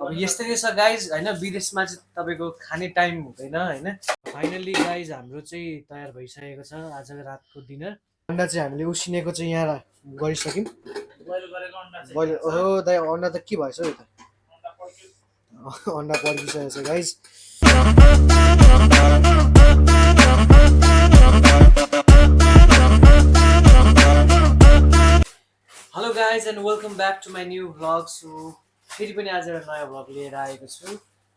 अब यस्तै रहेछ गाइज होइन, विदेशमा चाहिँ तपाईँको खाने टाइम हुँदैन होइन। फाइनल्ली गाइज हाम्रो चाहिँ तयार भइसकेको छ आज रातको डिनर। अन्डा चाहिँ हामीले उसिनेको चाहिँ यहाँ गरिसक्यौँ। बोइल ओहो दाइ अन्डा त के भएछ हौ यो त अन्डा पड्किसकेको छ guys. Hello guys and welcome back to my new vlog. So फेरि पनि आज एउटा नयाँ भ्लग लिएर आएको छु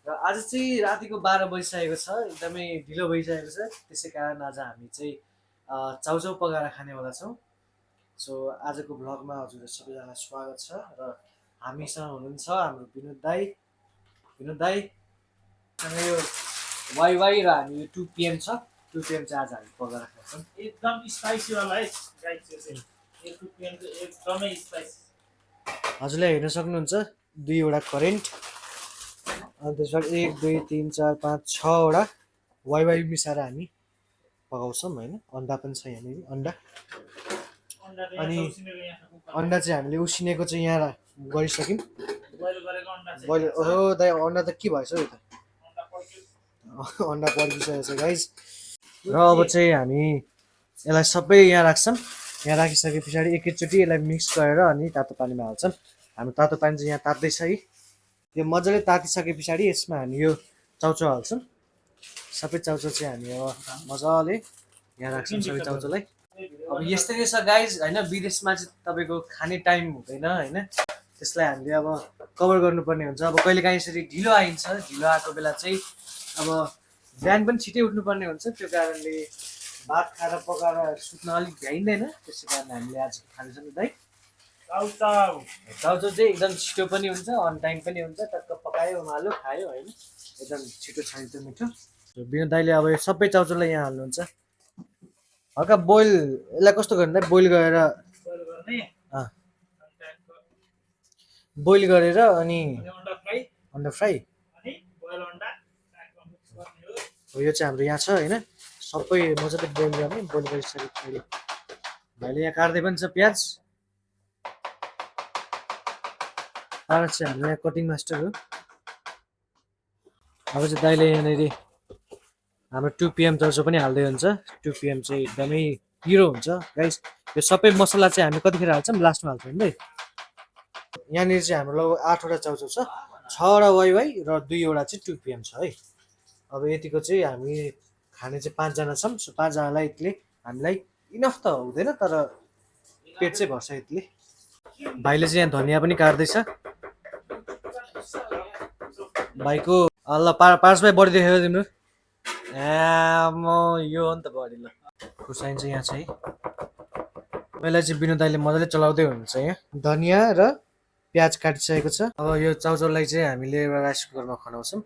र आज चाहिँ रातिको 12 बजिसकेको छ, एकदमै ढिलो भइसकेको छ। त्यसै कारण आज हामी चाहिँ चाउचाउ पकाएर खानेवाला छौँ। सो आजको भ्लगमा हजुर सबैजना स्वागत छ र हामीसँग हुनुहुन्छ हाम्रो विनोद दाई यो वाइ र हामी यो 2 PM छ। 2 PM चाहिँ आज हामी पकाएर खान्छौँ। एकदम स्पाइसी वाला है गाइस, यो 2 PM चाहिँ एकदमै स्पाइसी। हजुरले हेर्न सक्नुहुन्छ 2वटा करेन्ट अनि त्यसबाट 1 2 3 4 5 6वटा वाइ मिसाएर हामी पकाउँछौँ होइन। अन्डा पनि छ यहाँनिर अन्डा। अनि अन्डा चाहिँ हामीले उसिनेको चाहिँ यहाँ गरिसक्यौँ। बोइल ओहो दाइ अन्डा त के भएछ हौ यो त अन्डा पड्किसकेको छ गाइज। र अब चाहिँ हामी यसलाई सबै यहाँ राख्छौँ। यहाँ राखिसके पछाडि एकैचोटि यसलाई मिक्स गरेर अनि तातो पानीमा हाल्छौँ। हाम्रो तातो पानी चाहिँ यहाँ तात्दैछ है। यो मजाले तातिसके पछाडि यसमा हामी यो चाउचाउ हाल्छौँ। सबै चाउचाउ चाहिँ हामी अब मजाले यहाँ राख्छौँ सबै चाउचाउलाई। अब यस्तै रहेछ गाइज होइन, विदेशमा चाहिँ तपाईँको खाने टाइम हुँदैन होइन। त्यसलाई हामीले अब कभर गर्नुपर्ने हुन्छ। अब कहिलेकाहीँ यसरी ढिलो आइन्छ, ढिलो आएको बेला चाहिँ अब बिहान पनि छिटै उठ्नुपर्ने हुन्छ। त्यो कारणले भात खाएर पकाएर सुत्न अलिक भ्याइँदैन। त्यसै कारण हामीले आज खाँदैछौँ नि दाइ चाउचाउ चाहिँ एकदम छिटो पनि हुन्छ, अन टाइम पनि हुन्छ। टक्क पकायो उमाल्यो खायो होइन, एकदम छिटो छानिन्छ मिठो। विनोद दाइले अब यो सबै चाउचाउलाई यहाँ हाल्नुहुन्छ। हल्का बोइल यसलाई कस्तो गर्नु दाइ, बोइल गरेर अनि अन्डा फ्राई हो। यो चाहिँ हाम्रो यहाँ छ होइन, सबै मजाले बोइल गर्ने। बोइल गरिसकेपछि भाइले यहाँ काट्दै पनि छ प्याज। पारस चाहिँ हाम्रो यहाँ कटिङ मास्टर हो। अब चाहिँ दाइले यहाँनिर हाम्रो 2 PM चाउचाउ पनि हाल्दै हुन्छ। 2 PM चाहिँ एकदमै पिरो हुन्छ गाइस। यो सबै मसला चाहिँ हामी कतिखेर हाल्छौँ, लास्टमा हाल्छौँ है। यहाँनिर चाहिँ हाम्रो लगभग 8वटा चाउचाउ छ, 6वटा वाइ र 2वटा चाहिँ 2 PM छ है। अब यतिको चाहिँ हामी खाने चाहिँ 5जना छौँ। सो 5जनालाई यतिले हामीलाई इनफ त हुँदैन, तर पेट चाहिँ भर्छ यतिले। भाइले चाहिँ यहाँ धनियाँ पनि काट्दैछ। भाइको ल पारस भाइ बढी देखेको तिम्रो म यो हो नि त बढी। ल खुर्सानी चाहिँ यहाँ छ है। यसलाई चाहिँ विनोद दाइले मजाले चलाउँदै हुनुहुन्छ। यहाँ धनियाँ र प्याज काटिसकेको छ। अब यो चाउचाउलाई चाहिँ हामीले एउटा राइस कुकरमा खनाउँछौँ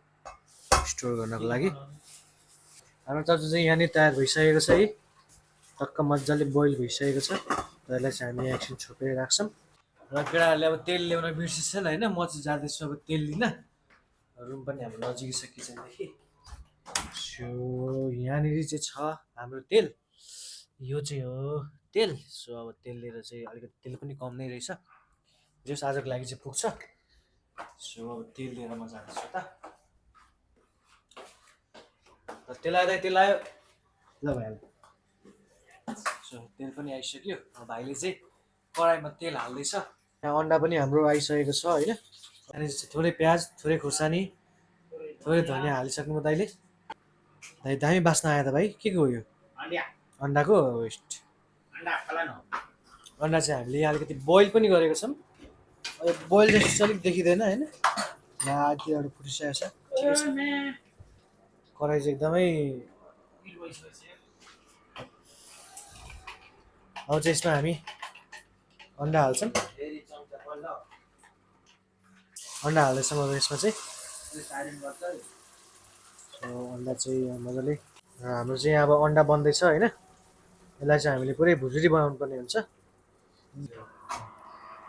स्टोर गर्नको लागि। हाम्रो चाउचाउ चाहिँ यहाँनिर तयार भइसकेको छ है। टक्क मजाले बोइल भइसकेको छ। यसलाई चाहिँ हामी एकछिन छोपेर राख्छौँ। र केटाहरूले अब तेल ल्याउन बिर्सिन्छन् होइन। म चाहिँ जाँदैछु अब तेल लिन। रुम पनि हाम्रो नजिकै छ किचनदेखि। सो यहाँनिर चाहिँ छ हाम्रो तेल, यो चाहिँ हो तेल। सो अब तेल लिएर चाहिँ अलिकति तेल पनि कम नै रहेछ, जस आजको लागि चाहिँ पुग्छ। सो अब तेल लिएर म जाँदैछु त। तेल आयो तेल आयो ल भइहाल्यो। सो तेल पनि आइसक्यो। भाइले चाहिँ कराईमा तेल हाल्दैछ। यहाँ अन्डा पनि हाम्रो आइसकेको छ होइन। त्यहाँनिर चाहिँ थोरै प्याज, थोरै खुर्सानी, थोरै धनियाँ हालिसक्नु दाइले। दाइ दामी बास्ना आयो त भाइ। के हो यो? अन्डाको वेस्ट। अन्डा चाहिँ हामीले यहाँ अलिकति बोइल पनि गरेको छौँ। बोइल जस्तो चाहिँ अलिक देखिँदैन होइन। यहाँ आदिहरू फुटिसकेको छ। कराई चाहिँ एकदमै अब चाहिँ यसमा हामी अन्डा हाल्छौँ। अन्डा हाल्दैछौँ अब यसमा चाहिँ। सो अन्डा चाहिँ मजाले हाम्रो चाहिँ अब अन्डा बन्दैछ होइन। यसलाई चाहिँ हामीले पुरै भुजुरी बनाउनु पर्ने हुन्छ। यहाँ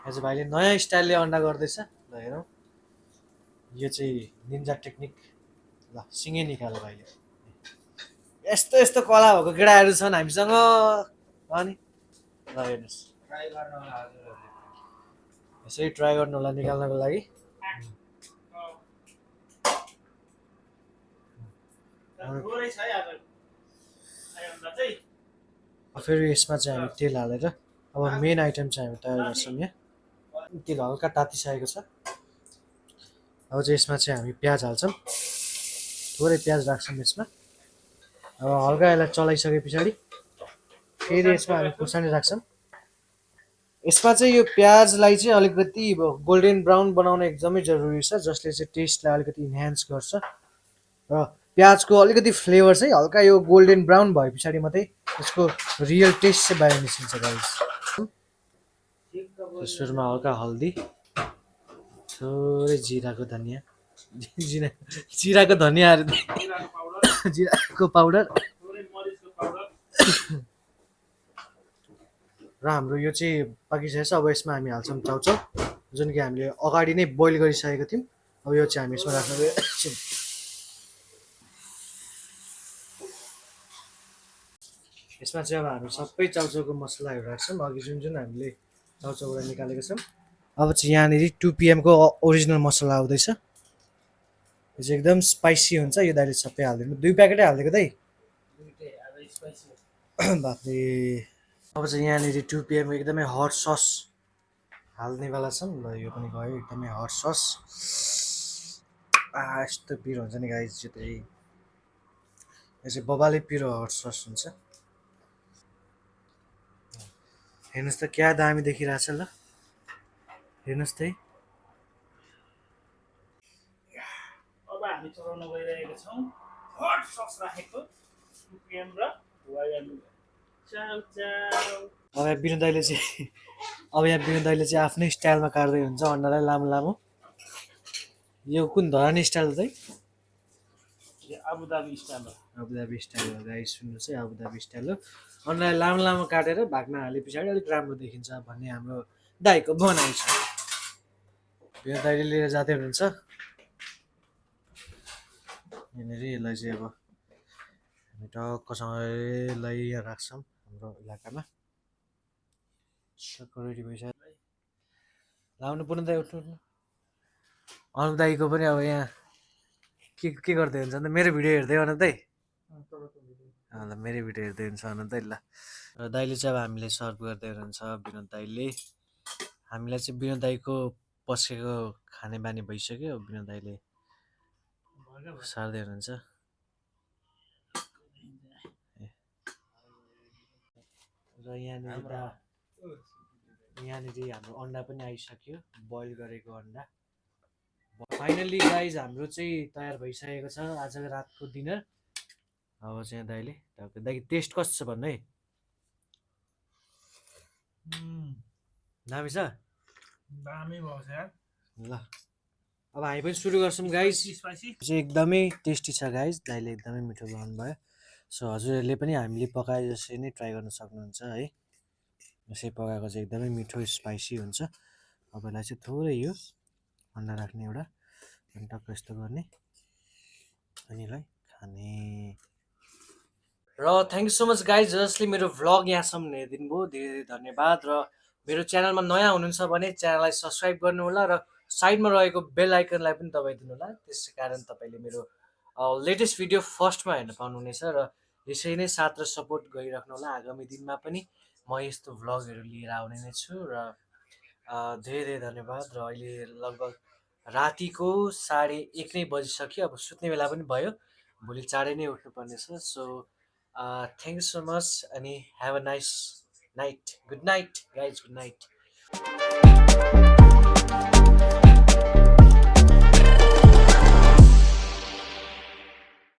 चाहिँ भाइले नयाँ स्टाइलले अन्डा गर्दैछ। ल हेरौँ, यो चाहिँ निन्जा टेक्निक। ल सिँगै निकाल्यो भाइले। यस्तो यस्तो कला भएको केटाहरू छन् हामीसँग अनि ल हेर्नुहोस्, यसरी ट्राई गर्नु होला निकाल्नको लागि। थोरै छ है आज आइरनमा चाहिँ फेरि यसमा चाहिँ हामी तेल हालेर अब मेन आइटम चाहिँ हामी तयार गर्छौँ यहाँ। तेल हल्का तातिसकेको छ। अब चाहिँ यसमा चाहिँ हामी प्याज हाल्छौँ, थोरै प्याज राख्छौँ यसमा। अब हल्का यसलाई चलाइसके पछाडि फेरि यसमा हामी खुर्सानी राख्छौँ। यसमा चाहिँ यो प्याजलाई चाहिँ अलिकति गोल्डन ब्राउन बनाउन एकदमै जरुरी छ, जसले चाहिँ टेस्टलाई अलिकति इन्हान्स गर्छ र प्याजको अलिकति फ्लेभर चाहिँ हल्का यो गोल्डन ब्राउन भए पछाडि मात्रै यसको रियल टेस्ट चाहिँ बाहिर निस्किन्छ गाइस। सुरुमा हल्का हल्दी, थोरै जिराको धनियाँ, जिराको धनियाँ अरे जिराको पाउडर थोरै मरिचको पाउडर र हाम्रो यो चाहिँ पाकिसकेको छ। अब यसमा हामी हाल्छौँ चाउचाउ, जुन कि हामीले अगाडि नै बोइल गरिसकेको थियौँ। अब यो चाहिँ हामी यसमा राख्न गइरहेछौँ। यसमा चाहिँ अब हामी सबै चाउचाउको मसलाहरू राख्छौँ, अघि जुन जुन हामीले चाउचाउबाट निकालेको छौँ। अब चाहिँ यहाँनिर 2 PM को ओरिजिनल मसला आउँदैछ। यो चाहिँ एकदम स्पाइसी हुन्छ। यो दाइले सबै हालिदिनु, 2 प्याकेटै हालिदिएको दाइ। दुईटै अब स्पाइसी बाफ्रे। अब चाहिँ यहाँनिर 2 PM एकदमै हट सस हाल्नेवाला छौँ। ल यो पनि गयो एकदमै हट सस। यस्तो पिरो हुन्छ नि गाइस, यो चाहिँ बबाले पिरो हट सस हुन्छ। हेर्नुहोस् त क्या दामी देखिरहेछ। ल हेर्नुहोस् त है। अब हामी चलाउन गइरहेका छौँ हट सस राखेको 2 PM र चाउचाउ। अब यहाँ बिनु दाइले चाहिँ आफ्नै स्टाइलमा काट्दै हुन्छ अन्डालाई लामो लामो। यो कुन धरानी स्टाइल चाहिँ यो अबुधाबी स्टाइल हो। अबुधाबी स्टाइल हो गाइस, सुन्नुहोस् है, अबुधाबी स्टाइल हो। अन्डालाई लामो लामो काटेर भागमा हाले पछाडि अलिक राम्रो देखिन्छ भन्ने हाम्रो दाइको भनाइ छ। बिनु दाइले लिएर जाँदै हुनुहुन्छ यहाँनिर। यसलाई चाहिँ अब हामी टक्कसँगलाई यहाँ राख्छौँ हाम्रो इलाकामा। टक्क रेडी भइसक्यो। लाउनु पर्ने दाइ, उठ्नु। अनु दाइको पनि अब यहाँ के गर्दै हुन्छ अन्त मेरो भिडियो हेर्दै अनु दाइ। ल मेरो भिडियो हेर्दै हुन्छ अनु दाइ। ल र दाइले चाहिँ अब हामीले सर्भ गर्दै हुनुहुन्छ विनोद दाइले। हामीलाई चाहिँ विनोद दाइको पस्केको खाने बानी भइसक्यो। विनोद दाइले सार्दै हुनुहुन्छ। र यहाँनिर हाम्रो अन्डा पनि आइसक्यो, बोइल गरेको अन्डा। फाइनल्ली गाइज हाम्रो चाहिँ तयार भइसकेको छ आजको रातको डिनर। अब चाहिँ दाइले दाइ टेस्ट कस्तो छ भन्नु है। दामी छ, दामी भएको छ यार। ल अब हामी पनि सुरु गर्छौँ गाइज। स्पाइसी चाहिँ एकदमै टेस्टी छ गाइज, दाइले एकदमै मिठो बनाउनु भयो। सो हजुरहरूले पनि हामीले पकाए जसरी नै ट्राई गर्न सक्नुहुन्छ है। यसै पकाएको चाहिँ एकदमै मिठो स्पाइसी हुन्छ। अब यसलाई चाहिँ थोरै यो अन्डा राख्ने एउटा, अनि टक्क यस्तो गर्ने, अनि यसलाई खाने। र thank you so much guys जसले मेरो भ्लग यहाँसम्म हेरिदिनु भयो, धेरै धेरै धन्यवाद। र मेरो च्यानलमा नयाँ हुनुहुन्छ भने च्यानललाई सब्सक्राइब गर्नु होला र साइडमा रहेको बेल आइकनलाई पनि दबाइदिनु होला। त्यसै कारण तपाईँले मेरो लेटेस्ट भिडियो फर्स्टमा हेर्न पाउनुहुनेछ। र यसरी नै साथ र सपोर्ट गरिराख्नु होला। आगामी दिनमा पनि म यस्तो भ्लगहरू लिएर आउने नै छु। र धेरै धेरै धन्यवाद। र अहिले लगभग रातिको 1:30 नै बजिसक्यो। अब सुत्ने बेला पनि भयो, भोलि चाँडै नै उठ्नुपर्नेछ। So thank you so much अनि have a nice night. Good night guys, good night.